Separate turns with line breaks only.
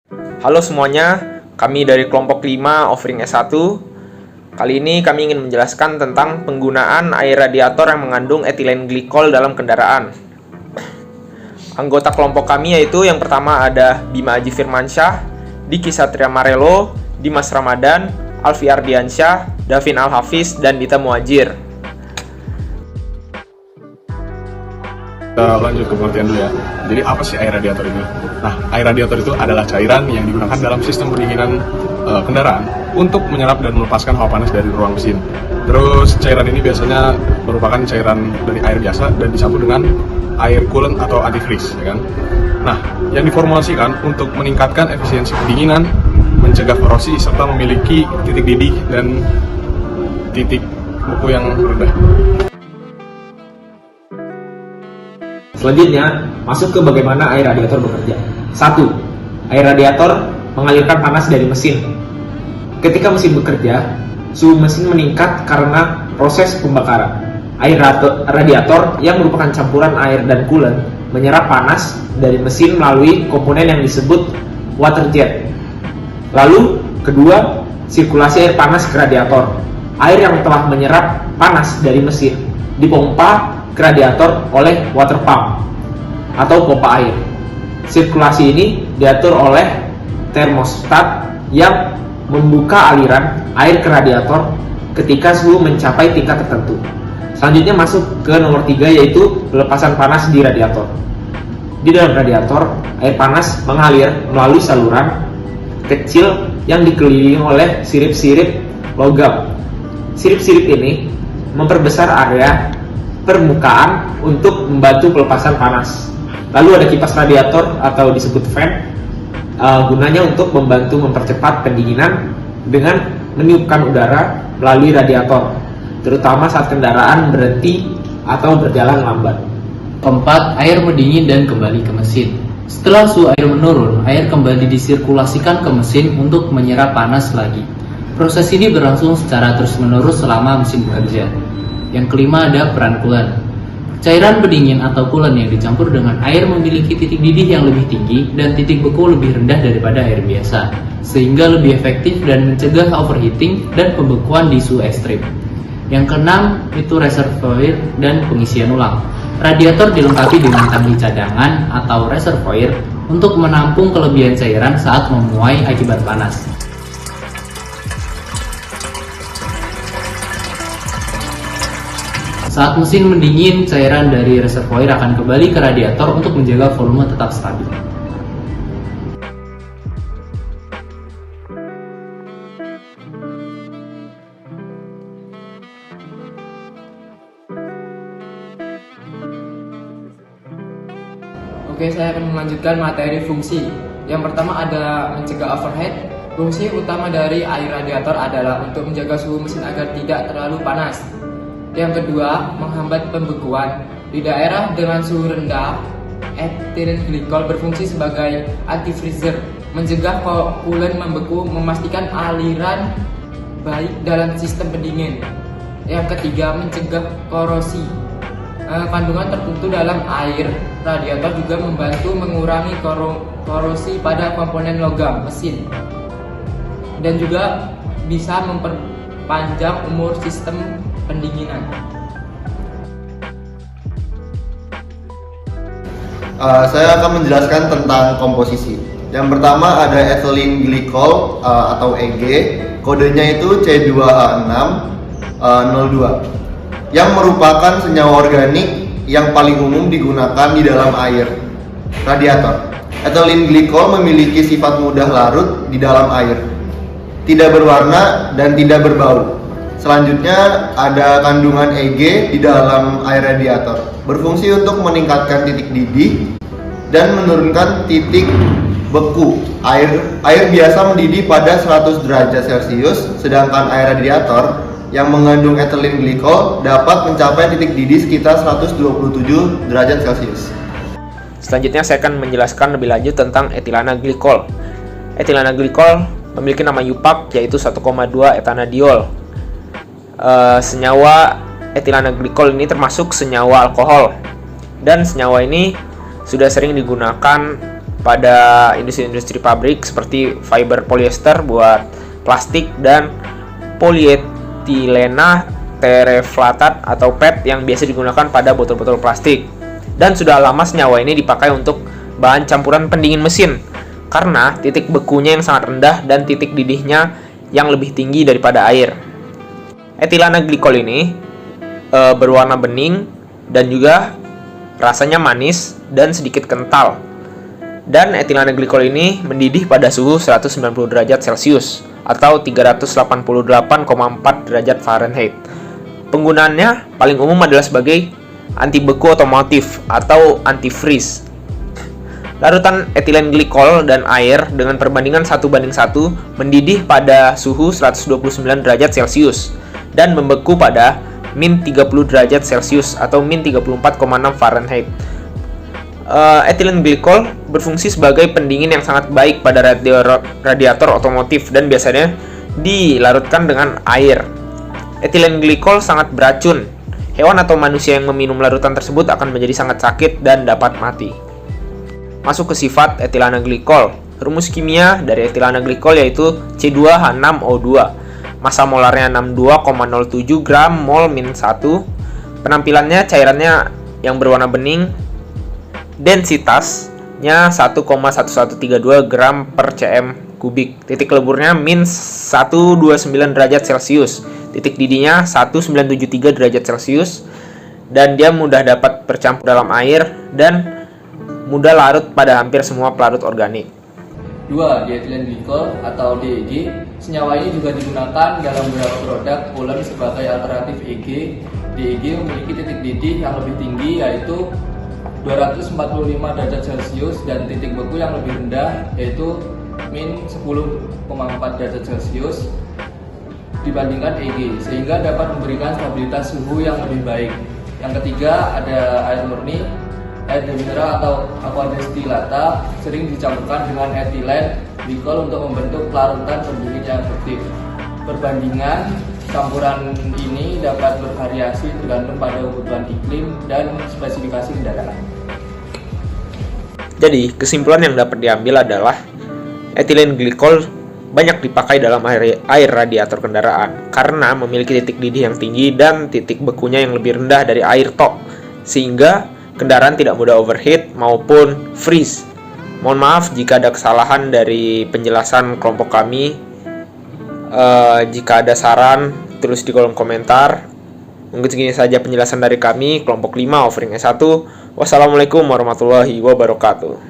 Halo semuanya, kami dari kelompok 5 offering S1. Kali ini kami ingin menjelaskan tentang penggunaan air radiator yang mengandung etilen glikol dalam kendaraan. Anggota kelompok kami yaitu yang pertama ada Bima Aji Firmansyah, Diki Satria Marelo, Dimas Ramadan, Alfi Ardiansyah, Davin Al-Hafiz, dan Dita Muajir.
Kita lanjut ke pengertian dulu ya. Jadi apa sih air radiator itu? Nah, air radiator itu adalah cairan yang digunakan dalam sistem pendinginan kendaraan untuk menyerap dan melepaskan hawa panas dari ruang mesin. Terus cairan ini biasanya merupakan cairan dari air biasa dan dicampur dengan air coolant atau antifreeze, ya kan? Nah, yang diformulasikan untuk meningkatkan efisiensi pendinginan, mencegah korosi serta memiliki titik didih dan titik beku yang rendah.
Selanjutnya, masuk ke bagaimana air radiator bekerja. 1. Air radiator mengalirkan panas dari mesin. Ketika mesin bekerja, suhu mesin meningkat karena proses pembakaran. Air radiator yang merupakan campuran air dan coolant menyerap panas dari mesin melalui komponen yang disebut water jet. Lalu, kedua, sirkulasi air panas ke radiator. Air yang telah menyerap panas dari mesin dipompa ke radiator oleh water pump atau pompa air. Sirkulasi ini diatur oleh termostat yang membuka aliran air ke radiator ketika suhu mencapai tingkat tertentu. Selanjutnya masuk ke nomor 3 yaitu pelepasan panas di radiator. Di dalam radiator, air panas mengalir melalui saluran kecil yang dikelilingi oleh sirip-sirip logam. Sirip-sirip ini memperbesar area permukaan untuk membantu pelepasan panas. Lalu ada kipas radiator atau disebut fan, gunanya untuk membantu mempercepat pendinginan dengan meniupkan udara melalui radiator, terutama saat kendaraan berhenti atau berjalan lambat.
Keempat, air mendingin dan kembali ke mesin. Setelah suhu air menurun, air kembali disirkulasikan ke mesin untuk menyerap panas lagi. Proses ini berlangsung secara terus-menerus selama mesin bekerja. Yang kelima ada peran coolant. Cairan pendingin atau coolant yang dicampur dengan air memiliki titik didih yang lebih tinggi dan titik beku lebih rendah daripada air biasa, sehingga lebih efektif dan mencegah overheating dan pembekuan di suhu ekstrim. Yang keenam itu reservoir dan pengisian ulang. Radiator dilengkapi dengan tangki cadangan atau reservoir untuk menampung kelebihan cairan saat memuai akibat panas. Saat mesin mendingin, cairan dari reservoir akan kembali ke radiator untuk menjaga volume tetap stabil.
Oke, saya akan melanjutkan materi fungsi. Yang pertama ada mencegah overheat. Fungsi utama dari air radiator adalah untuk menjaga suhu mesin agar tidak terlalu panas. Yang kedua, menghambat pembekuan. Di daerah dengan suhu rendah, etilen glikol berfungsi sebagai antifreezer, mencegah coolant membeku, memastikan aliran baik dalam sistem pendingin. Yang ketiga, mencegah korosi. Kandungan tertentu dalam air radiator juga membantu mengurangi korosi pada komponen logam mesin dan juga bisa memperpanjang umur sistem pendinginan.
Saya akan menjelaskan tentang komposisi. Yang pertama ada ethylene glycol atau EG, kodenya itu C2H602, yang merupakan senyawa organik yang paling umum digunakan di dalam air radiator. Ethylene glycol memiliki sifat mudah larut di dalam air, tidak berwarna dan tidak berbau. Selanjutnya ada kandungan EG di dalam air radiator, berfungsi untuk meningkatkan titik didih dan menurunkan titik beku. Air biasa mendidih pada 100 derajat Celcius, sedangkan air radiator yang mengandung ethylene glycol dapat mencapai titik didih sekitar 127 derajat Celcius.
Selanjutnya saya akan menjelaskan lebih lanjut tentang etilana glikol. Etilana glikol memiliki nama IUPAC yaitu 1,2 etanadiol. Senyawa etilana glikol ini termasuk senyawa alkohol, dan senyawa ini sudah sering digunakan pada industri-industri pabrik seperti fiber polyester buat plastik dan polietilena tereflatat atau PET yang biasa digunakan pada botol-botol plastik. Dan sudah lama senyawa ini dipakai untuk bahan campuran pendingin mesin karena titik bekunya yang sangat rendah dan titik didihnya yang lebih tinggi daripada air. Etilena glikol ini berwarna bening dan juga rasanya manis dan sedikit kental. Dan etilena glikol ini mendidih pada suhu 190 derajat Celcius atau 388,4 derajat Fahrenheit. Penggunaannya paling umum adalah sebagai anti beku otomotif atau antifreeze. Larutan etilen glikol dan air dengan perbandingan 1:1 mendidih pada suhu 129 derajat Celcius dan membeku pada min 30 derajat Celcius atau min 34,6 Fahrenheit. Etilen glikol berfungsi sebagai pendingin yang sangat baik pada radiator otomotif dan biasanya dilarutkan dengan air. Etilen glikol sangat beracun. Hewan atau manusia yang meminum larutan tersebut akan menjadi sangat sakit dan dapat mati. Masuk ke sifat etilena glikol. Rumus kimia dari etilena glikol yaitu C2H6O2. Massa molarnya 62,07 gram mol min 1. Penampilannya cairannya yang berwarna bening. Densitasnya 1,1132 gram per cm kubik. Titik leburnya min 129 derajat Celcius. Titik didihnya 1973 derajat Celcius. Dan dia mudah dapat bercampur dalam air dan mudah larut pada hampir semua pelarut organik.
2. Dietilen glikol atau DEG. Senyawa ini juga digunakan dalam beberapa produk polen sebagai alternatif EG. DEG memiliki titik didih yang lebih tinggi yaitu 245 derajat Celcius dan titik beku yang lebih rendah yaitu min 10,4 derajat Celcius dibandingkan EG, sehingga dapat memberikan stabilitas suhu yang lebih baik. Yang ketiga ada air murni. Air mineral atau aqua destillata sering dicampurkan dengan etilen glikol untuk membentuk larutan pendingin yang efektif. Perbandingan campuran ini dapat bervariasi tergantung pada kebutuhan iklim dan spesifikasi kendaraan.
Jadi, kesimpulan yang dapat diambil adalah etilen glikol banyak dipakai dalam air radiator kendaraan karena memiliki titik didih yang tinggi dan titik bekunya yang lebih rendah dari air tok, sehingga kendaraan tidak mudah overheat maupun freeze. Mohon maaf jika ada kesalahan dari penjelasan kelompok kami. Jika ada saran, tulis di kolom komentar. Mungkin segini saja penjelasan dari kami, kelompok 5 offering S1. Wassalamualaikum warahmatullahi wabarakatuh.